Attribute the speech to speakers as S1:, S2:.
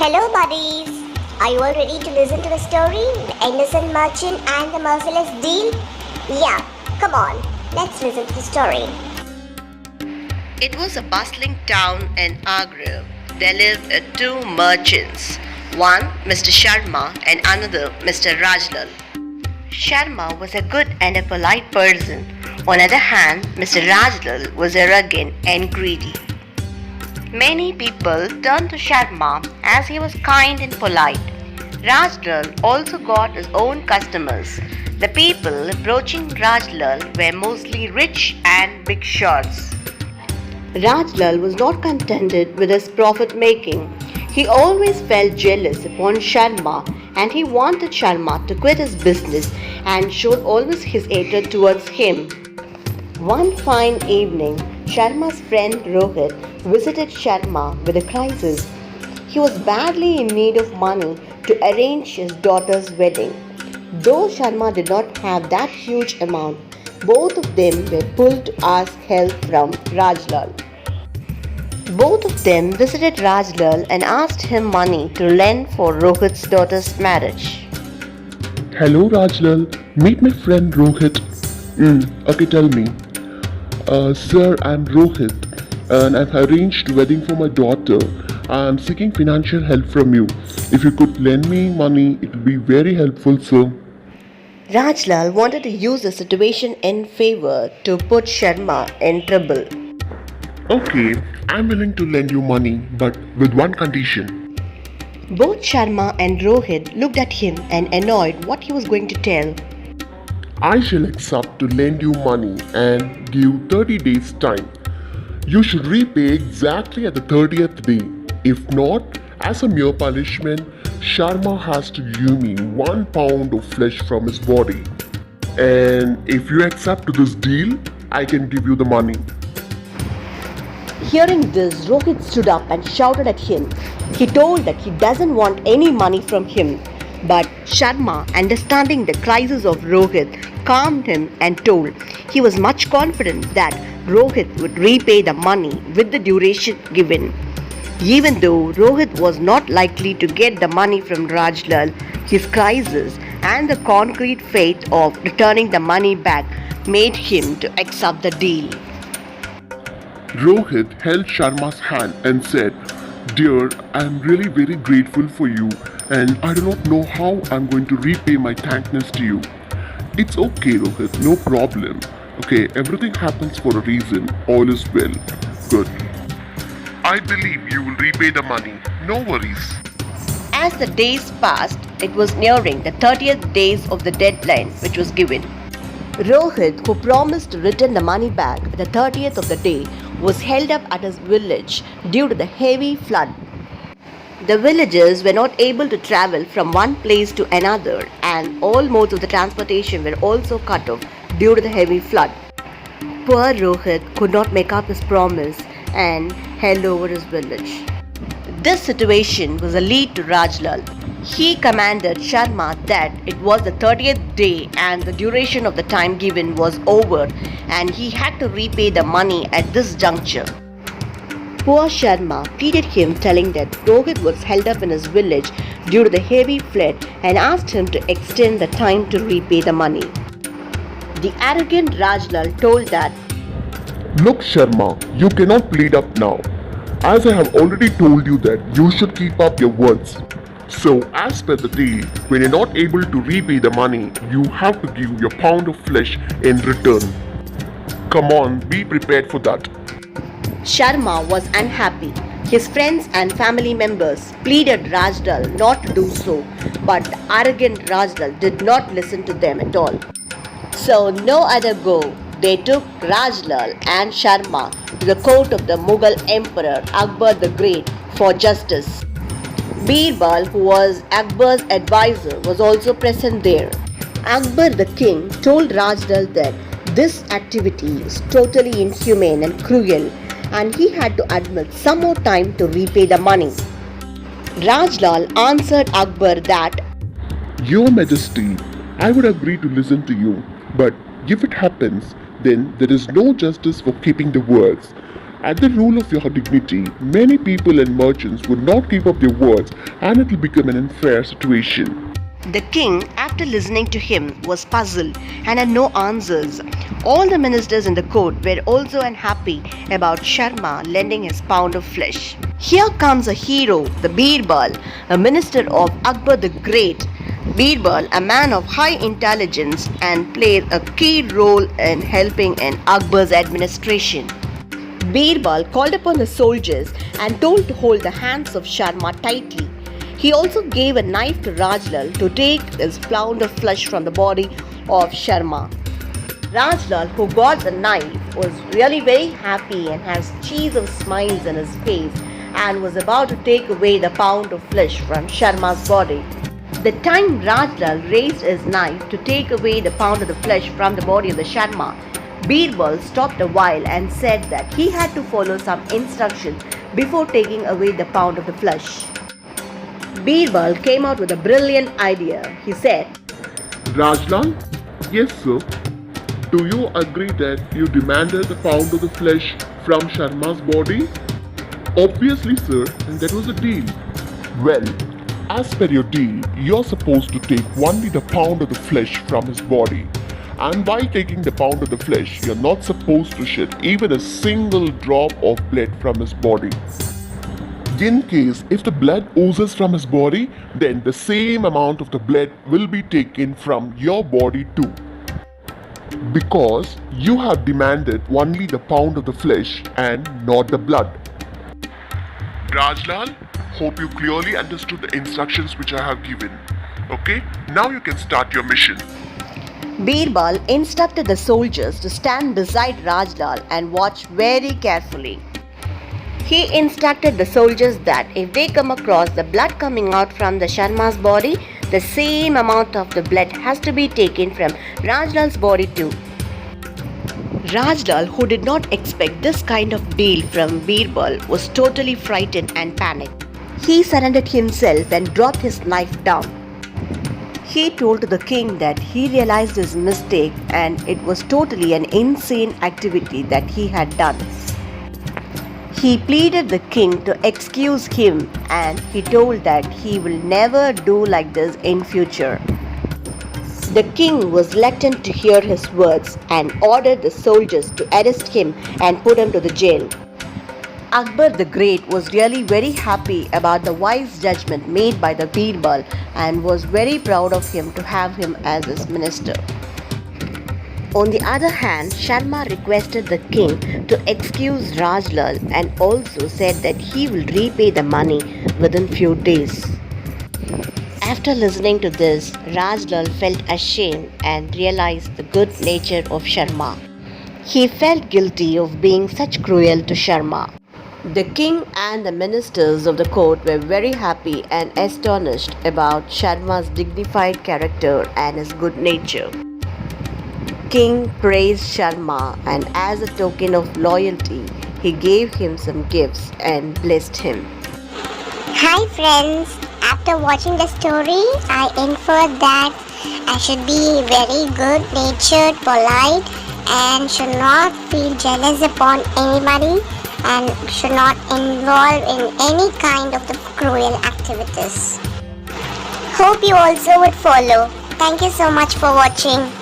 S1: Hello, buddies! Are you all ready to listen to the story? The Innocent Merchant and the Merciless Deal? Yeah, come on, let's listen to the story.
S2: It was a bustling town in Agra. There lived two merchants, one Mr. Sharma and another Mr. Rajlal. Sharma was a good and a polite person. On the other hand, Mr. Rajlal was arrogant and greedy. Many people turned to Sharma as he was kind and polite. Rajlal also got his own customers. The people approaching Rajlal were mostly rich and big shots. Rajlal was not contented with his profit making. He always felt jealous upon Sharma and he wanted Sharma to quit his business and showed always his hatred towards him. One fine evening, Sharma's friend Rohit visited Sharma with a crisis. He was badly in need of money to arrange his daughter's wedding. Though Sharma did not have that huge amount, both of them were pulled to ask help from Rajlal. Both of them visited Rajlal and asked him money to lend for Rohit's daughter's marriage.
S3: Hello Rajlal, meet my friend Rohit. Okay, tell me. Sir, I'm Rohit and I've arranged wedding for my daughter. I'm seeking financial help from you. If you could lend me money, it would be very helpful, sir.
S2: Rajlal wanted to use the situation in favor to put Sharma in trouble.
S3: Okay, I'm willing to lend you money, but with one condition.
S2: Both Sharma and Rohit looked at him and annoyed what he was going to tell.
S3: I shall accept to lend you money and give 30 days time. You should repay exactly at the 30th day. If not, as a mere punishment, Sharma has to give me 1 pound of flesh from his body. And if you accept to this deal, I can give you the money.
S2: Hearing this, Rohit stood up and shouted at him. He told that he doesn't want any money from him. But Sharma, understanding the crisis of Rohit, calmed him and told he was much confident that Rohit would repay the money with the duration given. Even though Rohit was not likely to get the money from Rajlal, his crisis and the concrete faith of returning the money back made him to accept the deal.
S3: Rohit held Sharma's hand and said, Dear, I am really very grateful for you and I do not know how I am going to repay my thankness to you. It's okay, Rohit, no problem. Okay, everything happens for a reason. All is well. Good. I believe you will repay the money. No worries.
S2: As the days passed, it was nearing the 30th days of the deadline which was given. Rohit, who promised to return the money back at the 30th of the day, was held up at his village due to the heavy flood. The villagers were not able to travel from one place to another and all modes of the transportation were also cut off due to the heavy flood. Poor Rohit could not make up his promise and held over his village. This situation was a lead to Rajlal. He commanded Sharma that it was the 30th day and the duration of the time given was over and he had to repay the money at this juncture. Poor Sharma pleaded him, telling that Rohit was held up in his village due to the heavy flood and asked him to extend the time to repay the money. The arrogant Rajlal told that,
S3: Look, Sharma, you cannot plead up now, as I have already told you that you should keep up your words. So, as per the deal, when you're not able to repay the money, you have to give your pound of flesh in return. Come on, be prepared for that.
S2: Sharma was unhappy. His friends and family members pleaded Rajlal not to do so, but the arrogant Rajlal did not listen to them at all. So no other go, they took Rajlal and Sharma to the court of the Mughal Emperor Akbar the Great for justice. Birbal, who was Akbar's advisor, was also present there. Akbar the king told Rajlal that this activity is totally inhumane and cruel and he had to admit some more time to repay the money. Rajlal answered Akbar that,
S3: Your Majesty, I would agree to listen to you, but if it happens, then there is no justice for keeping the words. At the rule of your dignity, many people and merchants would not keep up their words and it will become an unfair situation.
S2: The king, after listening to him, was puzzled and had no answers. All the ministers in the court were also unhappy about Sharma lending his pound of flesh. Here comes a hero, the Birbal, a minister of Akbar the Great. Birbal, a man of high intelligence and played a key role in helping in Akbar's administration. Birbal called upon the soldiers and told to hold the hands of Sharma tightly. He also gave a knife to Rajlal to take his pound of flesh from the body of Sharma. Rajlal, who got the knife, was really very happy and has cheese of smiles on his face and was about to take away the pound of flesh from Sharma's body. The time Rajlal raised his knife to take away the pound of the flesh from the body of the Sharma, Birbal stopped a while and said that he had to follow some instructions before taking away the pound of the flesh. Birbal came out with a brilliant idea. He said,
S3: Rajlal? Yes, sir. Do you agree that you demanded the pound of the flesh from Sharma's body? Obviously, sir, and that was a deal. Well, as per your deal, you're supposed to take only the pound of the flesh from his body. And by taking the pound of the flesh, you're not supposed to shed even a single drop of blood from his body. In case if the blood oozes from his body, then the same amount of the blood will be taken from your body too. Because you have demanded only the pound of the flesh and not the blood. Rajlal, hope you clearly understood the instructions which I have given. Okay, now you can start your mission.
S2: Birbal instructed the soldiers to stand beside Rajlal and watch very carefully. He instructed the soldiers that if they come across the blood coming out from the Sharma's body, the same amount of the blood has to be taken from Rajlal's body too. Rajlal, who did not expect this kind of deal from Birbal, was totally frightened and panicked. He surrendered himself and dropped his knife down. He told the king that he realized his mistake and it was totally an insane activity that he had done. He pleaded the king to excuse him and he told that he will never do like this in future. The king was reluctant to hear his words and ordered the soldiers to arrest him and put him to the jail. Akbar the Great was really very happy about the wise judgment made by the Birbal and was very proud of him to have him as his minister. On the other hand, Sharma requested the king to excuse Rajlal and also said that he will repay the money within few days. After listening to this, Rajlal felt ashamed and realized the good nature of Sharma. He felt guilty of being such cruel to Sharma. The king and the ministers of the court were very happy and astonished about Sharma's dignified character and his good nature. King praised Sharma and as a token of loyalty, he gave him some gifts and blessed him.
S1: Hi friends, after watching the story, I inferred that I should be very good natured, polite and should not feel jealous upon anybody and should not involve in any kind of the cruel activities. Hope you also would follow. Thank you so much for watching.